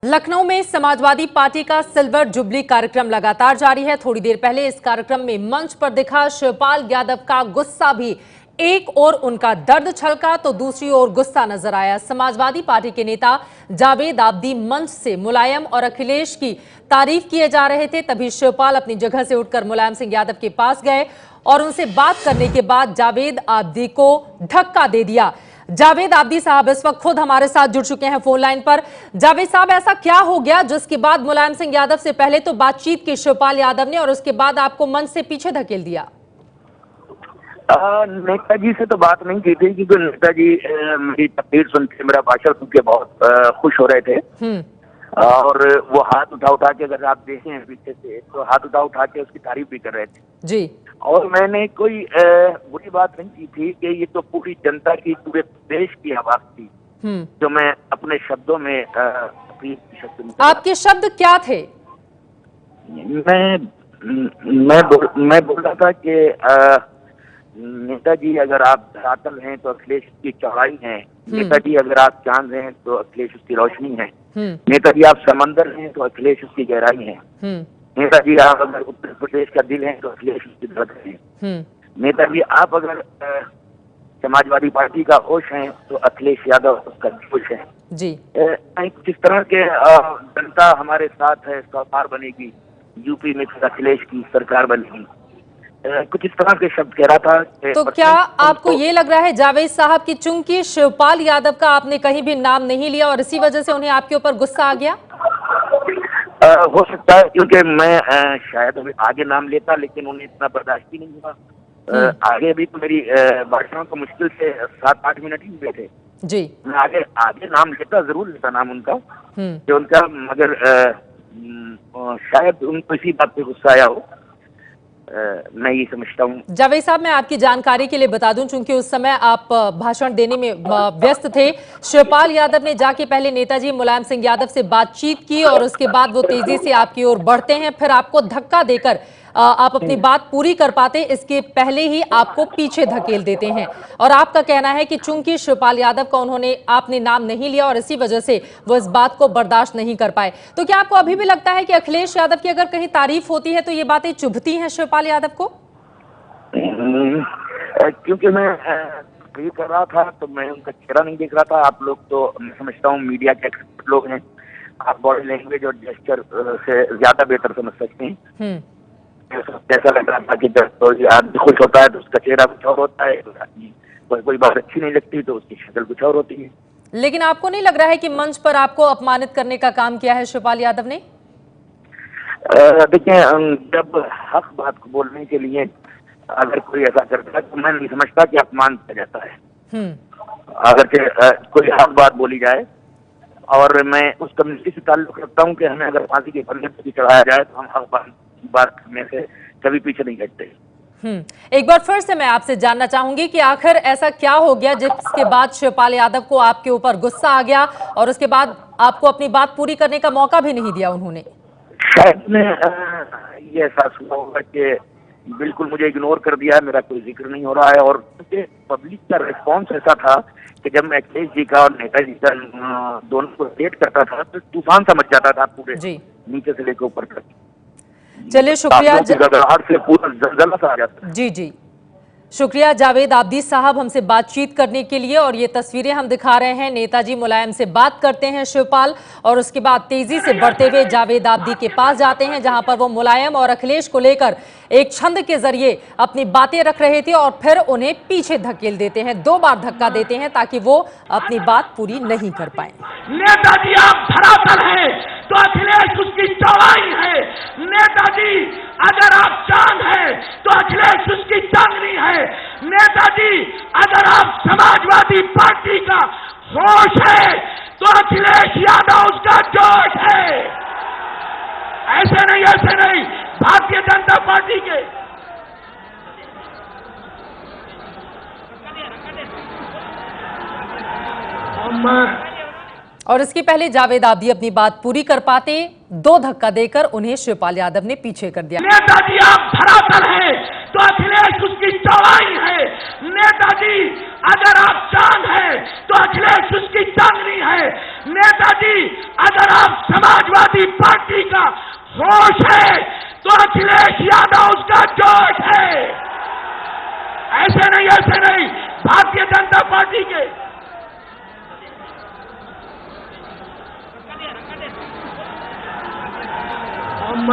लखनऊ में समाजवादी पार्टी का silver jubilee कार्यक्रम लगातार जारी है। थोड़ी देर पहले इस कार्यक्रम में मंच पर दिखा शिवपाल यादव का गुस्सा भी। एक ओर उनका दर्द छलका तो दूसरी ओर गुस्सा नजर आया। समाजवादी पार्टी के नेता जावेद आबदी मंच से मुलायम और अखिलेश की तारीफ किए जा रहे थे, तभी शिवपाल अपनी जगह से उठकर मुलायम सिंह यादव के पास गए और उनसे बात करने के बाद जावेद आबदी को धक्का दे दिया। जावेद आबदी साहब इस वक्त खुद हमारे साथ जुड़ चुके हैं फोन लाइन पर। जावेद साहब, ऐसा क्या हो गया जिसके बाद मुलायम सिंह यादव से पहले तो बातचीत की शिवपाल यादव ने और उसके बाद आपको मंच से पीछे धकेल दिया? नेताजी से तो बात नहीं की थी, क्योंकि नेताजी मेरी तकरीर सुन के, मेरा भाषण सुन के बहुत खुश हो रहे थे और वो हाथ उठा के, अगर आप देखें पीछे से, तो हाथ उठा के उसकी तारीफ भी कर रहे थे जी। और मैंने कोई बुरी बात नहीं की थी कि ये तो पूरी जनता की, पूरे देश की आवाज थी जो मैं अपने शब्दों में आपके शब्द क्या थे? मैं बोल रहा था कि नेताजी अगर आप धरातल हैं तो अखिलेश की चौड़ाई है, नेताजी अगर आप चांद हैं तो अखिलेश उसकी रोशनी है, नेताजी आप समंदर हैं तो अखिलेश उसकी गहराई है, नेताजी आप अगर उत्तर प्रदेश का दिल हैं तो अखिलेश उसकी धड़कन है, नेताजी आप अगर समाजवादी पार्टी का होश हैं तो अखिलेश यादव उसका जोश है जी। किस तरह के जनता हमारे साथ है, सरकार बनेगी, यूपी में अखिलेश की सरकार बनेगी, कुछ इस तरह के शब्द कह रहा था। तो क्या आपको ये लग रहा है जावेद साहब कि चूंकि शिवपाल यादव का आपने कहीं भी नाम नहीं लिया और इसी वजह से उन्हें आपके ऊपर गुस्सा आ गया? हो सकता है, क्योंकि मैं शायद अभी आगे नाम लेता, लेकिन उन्हें इतना बर्दाश्त ही नहीं हुआ। आगे भी तो मेरी भाषणों को मुश्किल से 7-8 मिनट ही हुए थे जी। मैं आगे नाम लेता, जरूर लेता नाम उनका, कि उनका, मगर शायद उनको इसी बात पे गुस्सा आया हो, मैं ये समझता हूँ। जावेद साहब, मैं आपकी जानकारी के लिए बता दूं, चूंकि उस समय आप भाषण देने में व्यस्त थे, शिवपाल यादव ने जाके पहले नेताजी मुलायम सिंह यादव से बातचीत की और उसके बाद वो तेजी से आपकी ओर बढ़ते हैं, फिर आपको धक्का देकर आप अपनी बात पूरी कर पाते, इसके पहले ही आपको पीछे धकेल देते हैं। और आपका कहना है कि चूंकि शिवपाल यादव का आपने नाम नहीं लिया और इसी वजह से वो इस बात को बर्दाश्त नहीं कर पाए। तो क्या आपको अभी भी लगता है कि अखिलेश यादव की अगर कहीं तारीफ होती है तो ये बातें चुभती हैं शिवपाल यादव को? क्योंकि मैं ये कर रहा था तो मैं उनका चेहरा नहीं देख रहा था। आप लोग तो, मैं समझता हूँ, मीडिया के एक्सपर्ट लोग हैं, आप बॉडी लैंग्वेज और जेस्चर से ज्यादा बेहतर समझ सकते हैं। ऐसा लग रहा था कि जब आदमी खुश होता है तो उसका चेहरा कुछ और होता है, कोई बात अच्छी नहीं लगती तो उसकी शक्ल कुछ और होती है। लेकिन आपको नहीं लग रहा है कि मंच पर आपको अपमानित करने का काम किया है शिवपाल यादव ने? देखिए, जब हक बात को बोलने के लिए अगर कोई ऐसा करता है तो मैं नहीं समझता कि अपमान किया जाता है। अगर कोई हक बात बोली जाए, और मैं उस कम्युनिटी से ताल्लुक रखता हूँ कि हमें अगर फांसी के फंदे पर चढ़ाया जाए तो हम हक बात करने से कभी पीछे नहीं हटते। एक बार फिर से मैं आपसे जानना चाहूंगी कि आखिर ऐसा क्या हो गया जिसके बाद शिवपाल यादव को आपके ऊपर गुस्सा आ गया और उसके बाद आपको अपनी बात पूरी करने का मौका भी नहीं दिया उन्होंने? शायद में ये एहसास हुआ होगा कि बिल्कुल मुझे इग्नोर कर दिया है, मेरा कोई जिक्र नहीं हो रहा है, और पब्लिक का रिस्पॉन्स ऐसा था कि जब मैं अखिलेश जी का और नेताजी का दोनों को डेट करता था तो तूफान समझ जाता था पूरे नीचे से लेकर ऊपर तक। चलिए, शुक्रिया से पूरा जलजला सा आ जाता। जी, शुक्रिया जावेद आबदी साहब हमसे बातचीत करने के लिए। और ये तस्वीरें हम दिखा रहे हैं, नेताजी मुलायम से बात करते हैं शिवपाल और उसके बाद तेजी से बढ़ते हुए जावेद आबदी के पास जाते हैं, जहां पर वो मुलायम और अखिलेश को लेकर एक छंद के जरिए अपनी बातें रख रहे थे और फिर उन्हें पीछे धकेल देते हैं, 2 बार धक्का देते हैं ताकि वो अपनी बात पूरी नहीं कर पाए। नेताजी आप धरातल हैं तो अखिलेश उसकी चौड़ाई है, नेताजी अगर आप चांद हैं तो अखिलेश उसकी चांदनी है, नेताजी अगर आप समाजवादी पार्टी का होश है तो अखिलेश यादव उसका जोश है। ऐसे नहीं, भारतीय जनता पार्टी के और इसके पहले जावेद आबदी अपनी बात पूरी कर पाते, 2 धक्का देकर उन्हें शिवपाल यादव ने पीछे कर दिया। नेताजी आप धरातल हैं तो अखिलेश उसकी चौड़ाई है, नेताजी अगर आप चांद हैं तो अखिलेश उसकी चांदनी है, नेताजी अगर आप समाजवादी पार्टी का होश है तो अखिलेश यादव उसका जोश है। ऐसे नहीं भारतीय जनता पार्टी के हम